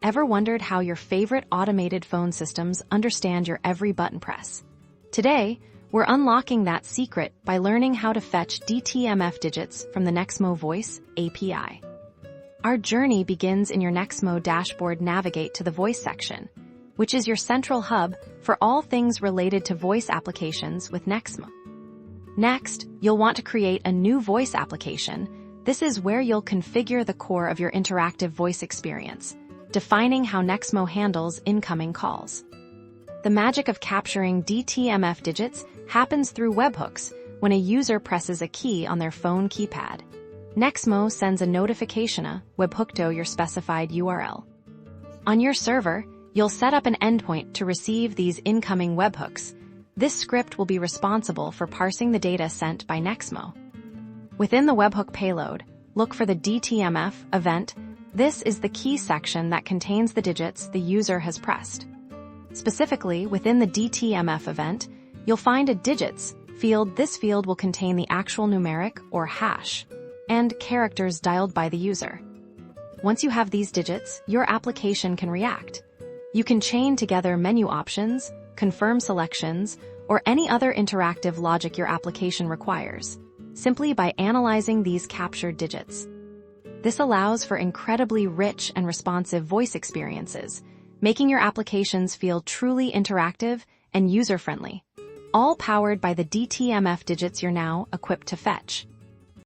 Ever wondered how your favorite automated phone systems understand your every button press? Today, we're unlocking that secret by learning how to fetch Dtmf digits from the Nexmo Voice API. Our journey begins in your Nexmo Dashboard. Navigate to the Voice section, which is your central hub for all things related to voice applications with Nexmo. Next, you'll want to create a new voice application. This is where you'll configure the core of your interactive voice experience, defining how Nexmo handles incoming calls. The magic of capturing Dtmf digits happens through webhooks when a user presses a key on their phone keypad. Nexmo sends a notification webhook to your specified URL. On your server, you'll set up an endpoint to receive these incoming webhooks. This script will be responsible for parsing the data sent by Nexmo. Within the webhook payload, look for the Dtmf event. This is the key section that contains the digits the user has pressed. Specifically, within the Dtmf event, you'll find a digits field. This field will contain the actual numeric or hash and characters dialed by the user. Once you have these digits, your application can react. You can chain together menu options, confirm selections, or any other interactive logic your application requires, simply by analyzing these captured digits. This allows for incredibly rich and responsive voice experiences, making your applications feel truly interactive and user-friendly, all powered by the Dtmf digits you're now equipped to fetch.